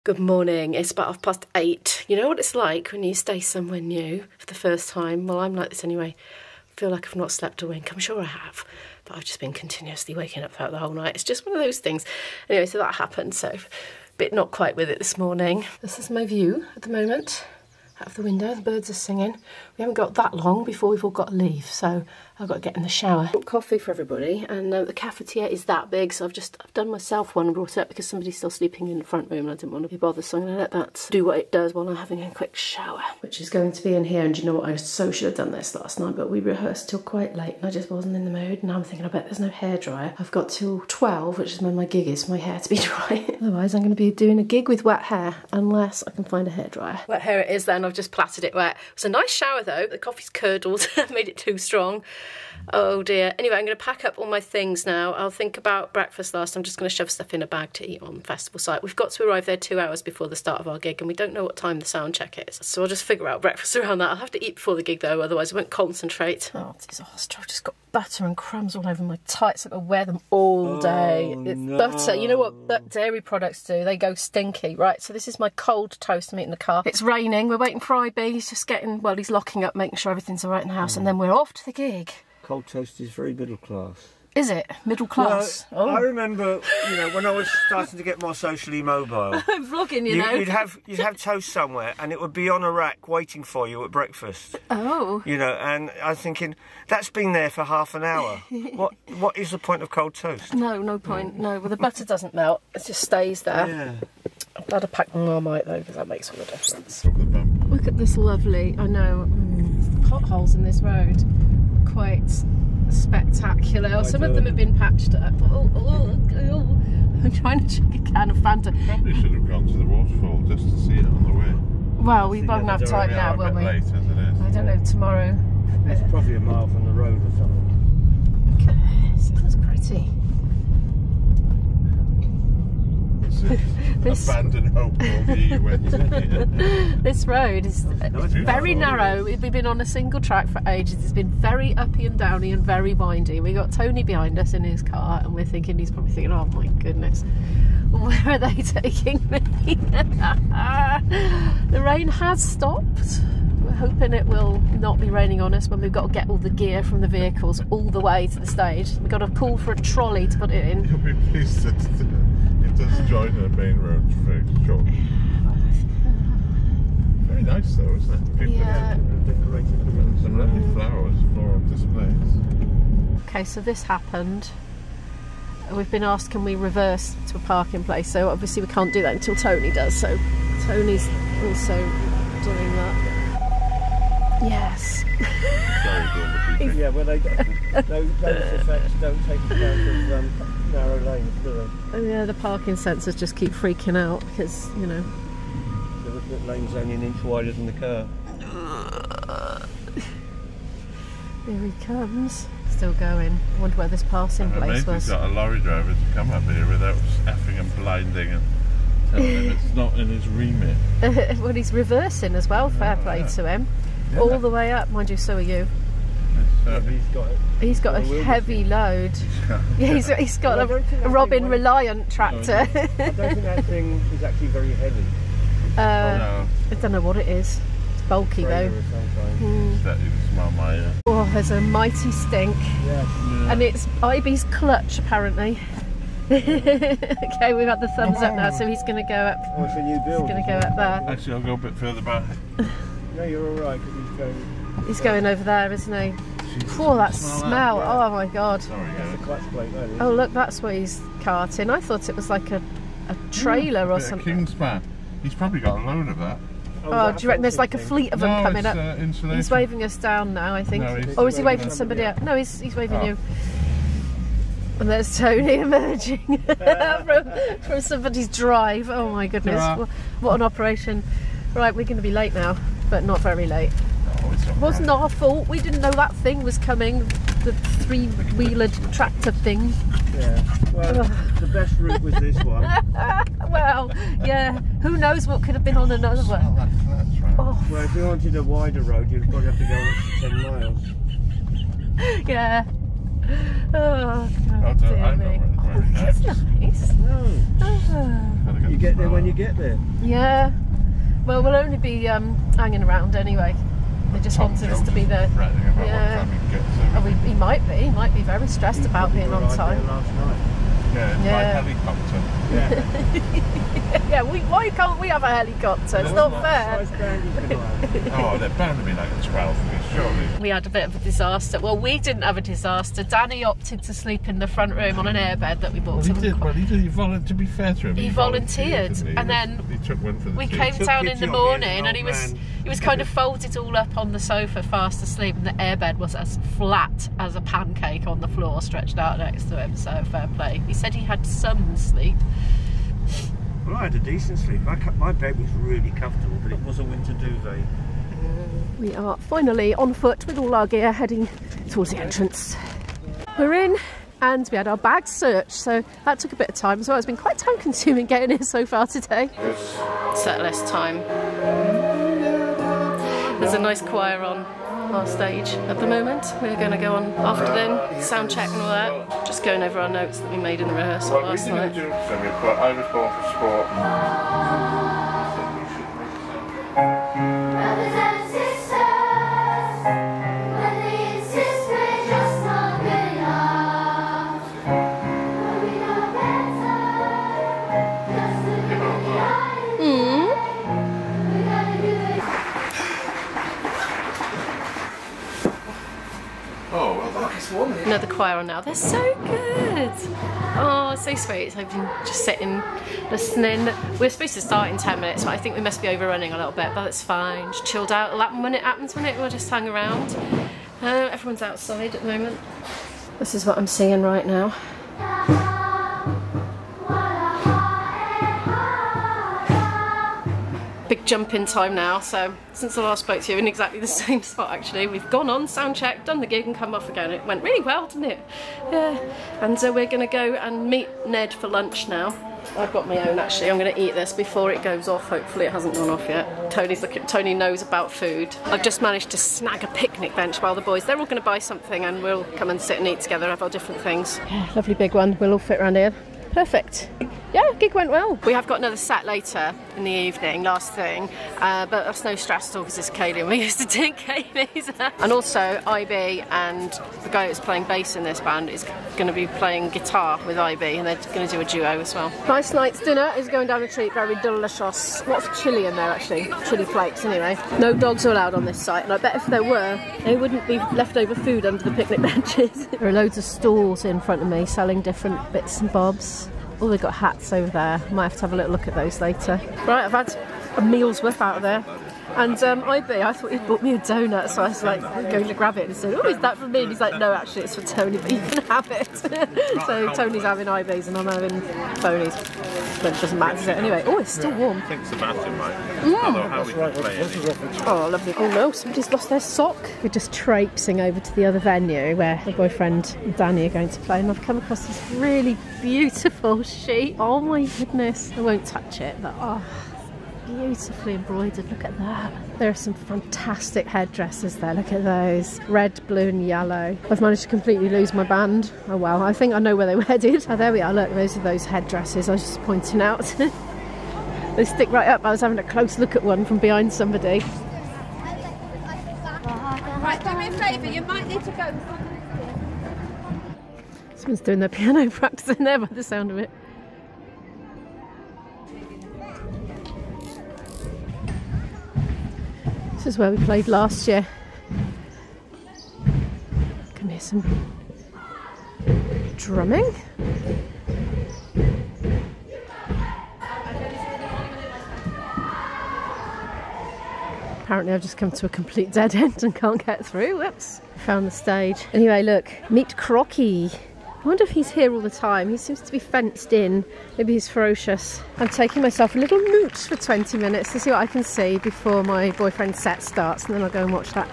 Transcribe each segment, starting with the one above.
Good morning, it's about 8:30. You know what it's like when you stay somewhere new for the first time? Well, I'm like this anyway. I feel like I've not slept a wink. I'm sure I have, but I've just been continuously waking up throughout the whole night. It's just one of those things. Anyway, so that happened, so a bit not quite with it this morning. This is my view at the moment. Out of the window, the birds are singing. We haven't got that long before we've all got to leave, so I've got to get in the shower. Got coffee for everybody, and the cafetiere is that big, so I've done myself one and brought it up because somebody's still sleeping in the front room and I didn't want to be bothered, so I'm going to let that do what it does while I'm having a quick shower, which is going to be in here. And you know what, I so should have done this last night, but we rehearsed till quite late and I just wasn't in the mood. Now I'm thinking, I bet there's no hairdryer. I've got till 12, which is when my gig is, for my hair to be dry. Otherwise I'm going to be doing a gig with wet hair unless I can find a hairdryer. Wet hair it is then. I've just plaited it wet. It's a nice shower though. The coffee's curdled. Made it too strong. Oh dear. Anyway, I'm going to pack up all my things now. I'll think about breakfast last. I'm just going to shove stuff in a bag to eat on the festival site. We've got to arrive there 2 hours before the start of our gig and we don't know what time the sound check is. So I'll just figure out breakfast around that. I'll have to eat before the gig though, otherwise I won't concentrate. Oh, disaster. I've just got butter and crumbs all over my tights. I've got to wear them all day. It's no. Butter. You know what dairy products do? They go stinky. Right, so this is my cold toast I'm eating in the car. It's raining. We're waiting for IB. He's just getting, well, he's locking up, making sure everything's all right in the house, and then we're off to the gig. Cold toast is very middle class. Is it? Middle class? Well, I remember, you know, when I was starting to get more socially mobile. I'm vlogging, you know. You'd have toast somewhere and it would be on a rack waiting for you at breakfast. Oh. You know, and I was thinking, that's been there for half an hour. What is the point of cold toast? No point. No, well, the butter doesn't melt. It just stays there. Yeah. I've got to pack the Marmite though, because that makes all the difference. Look at this lovely, I know, the potholes in this road. Quite spectacular. Some of them have been patched up. I'm trying to drink a can of Fanta. Probably should have gone to the waterfall just to see it on the way. Well, we won't have time now, will we? Late as it is. I don't know, tomorrow. It's probably a mile from the road or something. Okay, so that's pretty. This abandoned hope all you went in. This road is very narrow. We've been on a single track for ages. It's been very uppy and downy and very windy. We got Tony behind us in his car and he's probably thinking, oh my goodness, where are they taking me? The rain has stopped. We're hoping it will not be raining on us when we've got to get all the gear from the vehicles all the way to the stage. We've got to call for a trolley to put it in. You'll be pleased that it does join the main road very short. Very nice though, isn't it? People have decorated with some lovely flowers, floral displays. Okay, so this happened. We've been asked, can we reverse to a parking place? So obviously we can't do that until Tony does. So Tony's also doing that. Yes. Yeah, well, those effects don't take account of narrow lanes, do they? Yeah, the parking sensors just keep freaking out because, you know. The lane's only an inch wider than the car. Here he comes. Still going. I wonder where this passing place was. He's got a lorry driver to come up here without effing and blinding and telling him it's not in his remit. Well, he's reversing as well, fair play to him. Yeah. All the way up, mind you, so are you. He's got a heavy load. Yeah, he's got a Robin Reliant tractor. I don't think that thing is actually very heavy. No. I don't know what it is. It's bulky though. Oh, there's a mighty stink. Yes. Yeah. And it's IB's clutch apparently. Okay, we've had the thumbs up now, so he's going to go up. Oh, it's a new build. He's going to go up there. Actually, I'll go a bit further back. No, you're all right because he's going over there, isn't he? Oh, that smell! That. Yeah. Oh my God! Sorry, that's a clutch plate, that is. Oh look, that's what he's carting. I thought it was like a trailer or something. Kingspan. He's probably got a load of that. Oh, do you reckon there's like a fleet of them coming up? He's waving us down now, I think. No, or is he waving somebody else? No, he's waving you. And there's Tony emerging from somebody's drive. Oh my goodness, what an operation. Right, we're going to be late now, but not very late. It wasn't our fault. We didn't know that thing was coming, the three-wheeler tractor thing. Yeah, well, the best route was this one. Well, yeah, who knows what could have been on another one. Oh. Well, if you wanted a wider road, you'd probably have to go up to 10 miles. Yeah. Oh, I God, know dear me. where the That's nice. No. Oh. You get there when you get there. Yeah. Well, we'll only be hanging around anyway. They just wanted us to be there. Yeah. Oh, he might be very stressed about being on time. Last night. Yeah, by helicopter. Yeah. Yeah, why can't we have a helicopter? It's not fair. Oh, they're bound to be like a 12, surely. We had a bit of a disaster. Well, we didn't have a disaster. Danny opted to sleep in the front room on an airbed that we bought. Well, he did. He volunteered. To be fair to him, he volunteered, and then he took one for the we team. came down in the morning, and he was kind of folded all up on the sofa, fast asleep, and the airbed was as flat as a pancake on the floor, stretched out next to him. So fair play. He said he had some sleep. Well, I had a decent sleep. My bed was really comfortable, but it was a winter duvet. We are finally on foot with all our gear, heading towards the entrance. We're in, and we had our bags searched, so that took a bit of time as well. It's been quite time consuming getting here so far today. Set list time. There's a nice choir on our stage at the moment. We're going to go on after then, sound check and all that. Just going over our notes that we made in the rehearsal last night. So we've got I was born for sport. Brothers and sisters, when they insist we're just not good enough, but we know better, just look in the eyes, we're gonna do it. Oh, well, that's Another choir on now. They're so good. Oh, it's so sweet. So I've been just sitting, listening. We're supposed to start in 10 minutes, but I think we must be overrunning a little bit, but it's fine. Just chilled out. When it happens, we'll just hang around. Everyone's outside at the moment. This is what I'm seeing right now. Big jump in time now, so since I last spoke to you, in exactly the same spot actually. We've gone on, sound check, done the gig and come off again. It went really well, didn't it? Yeah. And so we're going to go and meet Ned for lunch now. I've got my own actually. I'm going to eat this before it goes off. Hopefully it hasn't gone off yet. Tony knows about food. I've just managed to snag a picnic bench while the boys, they're all going to buy something and we'll come and sit and eat together, have our different things. Yeah, lovely big one. We'll all fit around here. Perfect. Yeah, gig went well. We have got another set later in the evening, last thing, but that's no stress at all because it's Kaylee and we're used to doing Kaylee's. And also IB and the guy that's playing bass in this band is going to be playing guitar with IB and they're going to do a duo as well. Nice night's dinner is going down the treat, very delicious. Lots of chilli in there actually, chilli flakes anyway. No dogs are allowed on this site and I bet if there were, there wouldn't be leftover food under the picnic benches. There are loads of stalls in front of me selling different bits and bobs. Oh, they've got hats over there. Might have to have a little look at those later. Right, I've had a meal's worth out of there. And IB, I thought he'd bought me a donut, so I was like going to grab it and said, oh, is that for me? And he's like, no, actually it's for Tony, but you can have it. So Tony's having IBs and I'm having Phonies. But it doesn't matter, does it? Anyway, oh, it's still warm. I think Sebastian might. Yeah. Play Oh, lovely. Oh no, somebody's lost their sock. We're just traipsing over to the other venue where my boyfriend and Danny are going to play, and I've come across this really beautiful sheet. Oh my goodness. I won't touch it, but oh, beautifully embroidered. Look at that. There are some fantastic headdresses there. Look at those. Red, blue and yellow. I've managed to completely lose my band. Oh well, I think I know where they were headed. Oh, there we are. Look, those are those headdresses I was just pointing out. They stick right up. I was having a close look at one from behind somebody. Right, do me a favour, you might need to go. Someone's doing their piano practice in there by the sound of it. This is where we played last year. Can hear some drumming. Apparently I've just come to a complete dead end and can't get through. Whoops. Found the stage. Anyway, look, meet Crocky. I wonder if he's here all the time. He seems to be fenced in. Maybe he's ferocious. I'm taking myself a little mooch for 20 minutes to see what I can see before my boyfriend's set starts, and then I'll go and watch that.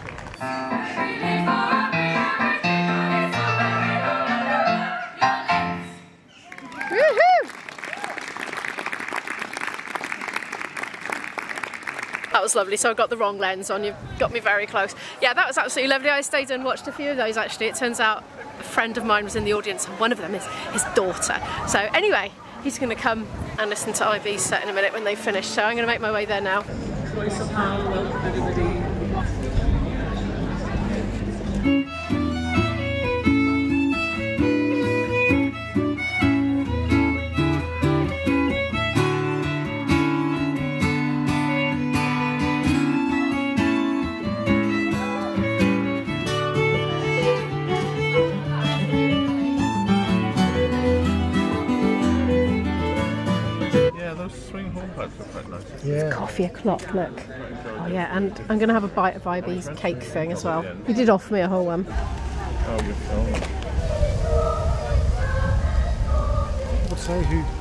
Woohoo! That was lovely. So I got the wrong lens on. You've got me very close. Yeah, that was absolutely lovely. I stayed and watched a few of those actually. It turns out a friend of mine was in the audience and one of them is his daughter. So anyway, he's going to come and listen to Ivy's set in a minute when they finish. So I'm going to make my way there now. Swing horn pads are quite nice. It's coffee o'clock, look. Oh yeah, and I'm going to have a bite of Ivy's cake thing as well. He did offer me a whole one. Oh, you're filming.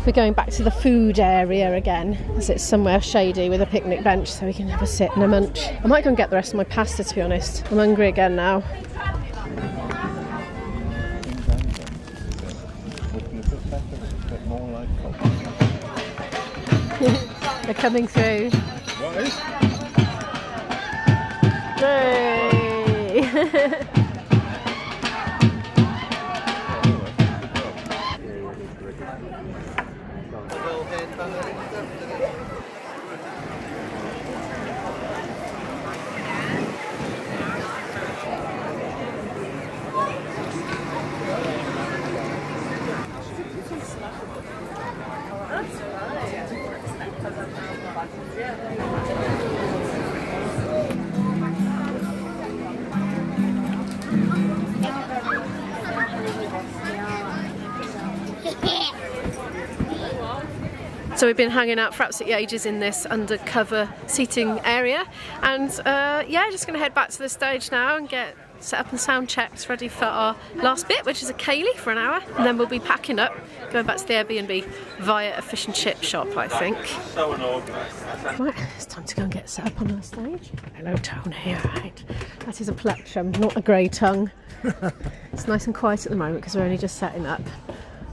We're going back to the food area again, as it's somewhere shady with a picnic bench so we can have a sit and a munch. I might go and get the rest of my pasta, to be honest. I'm hungry again now. They're coming through. What is? Yay! So we've been hanging out for absolutely ages in this undercover seating area, and yeah, just going to head back to the stage now and get set up and sound checked, ready for our last bit, which is a ceilidh for an hour, and then we'll be packing up, going back to the Airbnb via a fish and chip shop, I think. Right, it's time to go and get set up on our stage. Hello, Tony. Right, that is a plectrum, not a grey tongue. It's nice and quiet at the moment because we're only just setting up.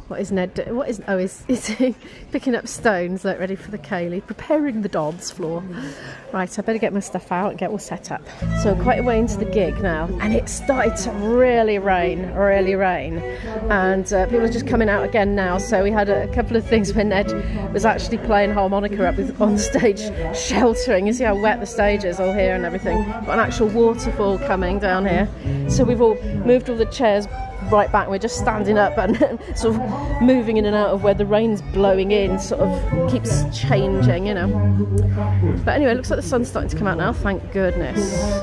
What is Ned doing? What is, oh, is he picking up stones, like ready for the ceilidh, preparing the dance floor. Right, I better get my stuff out and get all set up. So quite a way into the gig now, and it started to really rain, and people are just coming out again now. So we had a couple of things when Ned was actually playing harmonica up with, on stage, sheltering. You see how wet the stage is all here and everything. Got an actual waterfall coming down here. So we've all moved all the chairs right back. We're just standing up and sort of moving in and out of where the rain's blowing in, sort of keeps changing, you know. But anyway, it looks like the sun's starting to come out now, thank goodness.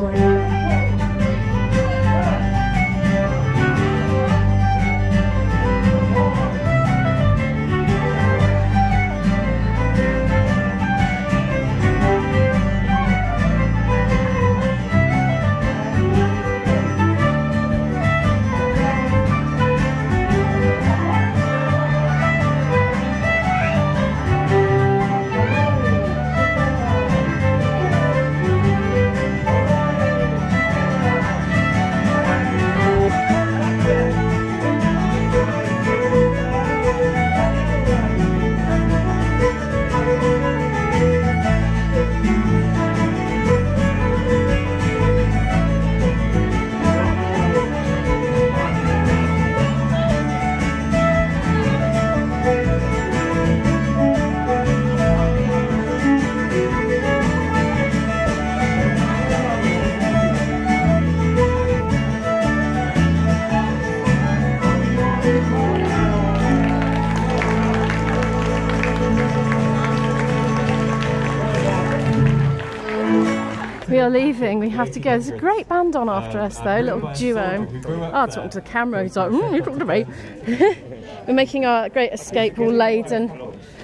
We are leaving, we have to go. There's a great band on after us though, a little duo. Oh, talking to the camera, he's like, you're talking to me. We're making our great escape all laden.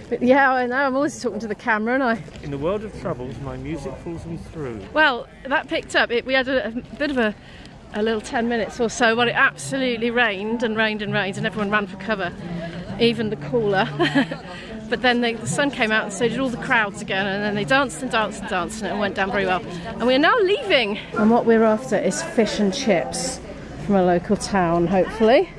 But yeah, I know, I'm always talking to the camera, and I... In the world of troubles, my music pulls me through. Well, that picked up. We had a bit of a little 10 minutes or so where it absolutely rained and rained and rained and everyone ran for cover, even the caller. But then the sun came out and so did all the crowds again, and then they danced and danced and danced, and it went down very well. And we're now leaving. And what we're after is fish and chips from a local town, hopefully.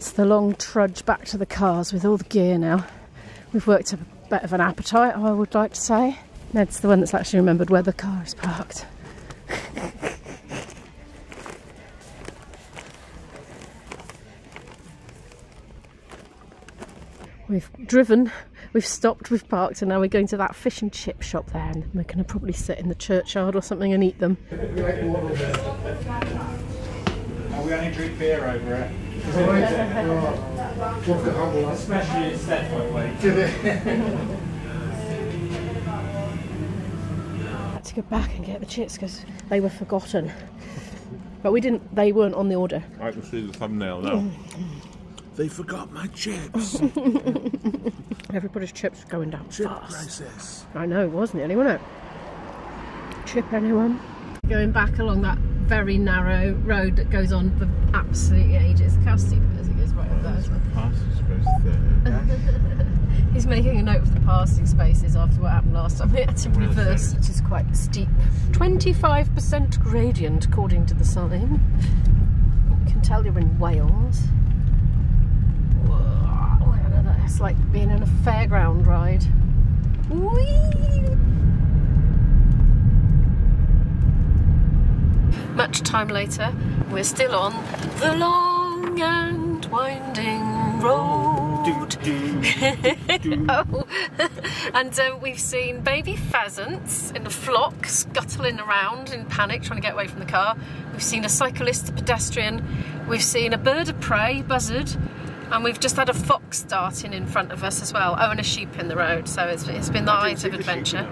It's the long trudge back to the cars with all the gear now. We've worked up a bit of an appetite, I would like to say. Ned's the one that's actually remembered where the car is parked. We've driven, we've stopped, we've parked, and now we're going to that fish and chip shop there, and we're going to probably sit in the churchyard or something and eat them. We only drink beer over it. Especially instead, by the way. I had to go back and get the chips because they were forgotten. But we didn't, they weren't on the order. I can see the thumbnail now. They forgot my chips. Everybody's chips were going down Chip fast. crisis. I know, it was nearly, wasn't it? Chip anyone? Going back along that very narrow road that goes on for absolutely ages. Look how steep it is, it goes right up there. Passing space there. He's making a note of the passing spaces after what happened last time. We had to reverse, which is quite steep. 25% gradient, according to the sign. You can tell you're in Wales. Whoa, it's like being in a fairground ride. Whee! Much time later, we're still on the long and winding road. Oh. And we've seen baby pheasants in a flock scuttling around in panic trying to get away from the car. We've seen a cyclist, a pedestrian. We've seen a bird of prey, buzzard. And we've just had a fox darting in front of us as well. Oh, and a sheep in the road. So it's been the height of adventure.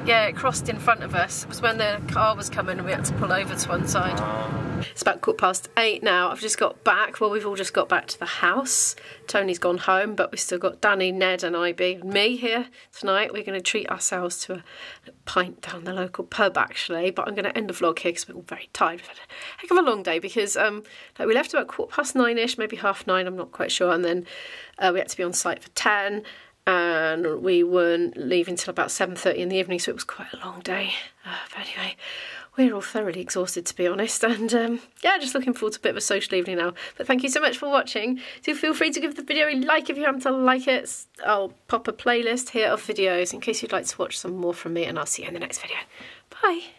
Yeah, it crossed in front of us. It was when the car was coming and we had to pull over to one side. It's about 8:15 now. I've just got back. Well, we've all just got back to the house. Tony's gone home, but we've still got Danny, Ned and IB and me here tonight. We're going to treat ourselves to a pint down the local pub, actually. But I'm going to end the vlog here because we're all very tired. We've had a heck of a long day because like we left about 9:15-ish, maybe 9:30. I'm not quite sure. And then we had to be on site for 10. And we weren't leaving till about 7:30 in the evening, so it was quite a long day. But anyway, we're all thoroughly exhausted, to be honest, and yeah, just looking forward to a bit of a social evening now. But thank you so much for watching. Do feel free to give the video a like if you happen to like it. I'll pop a playlist here of videos in case you'd like to watch some more from me, and I'll see you in the next video. Bye.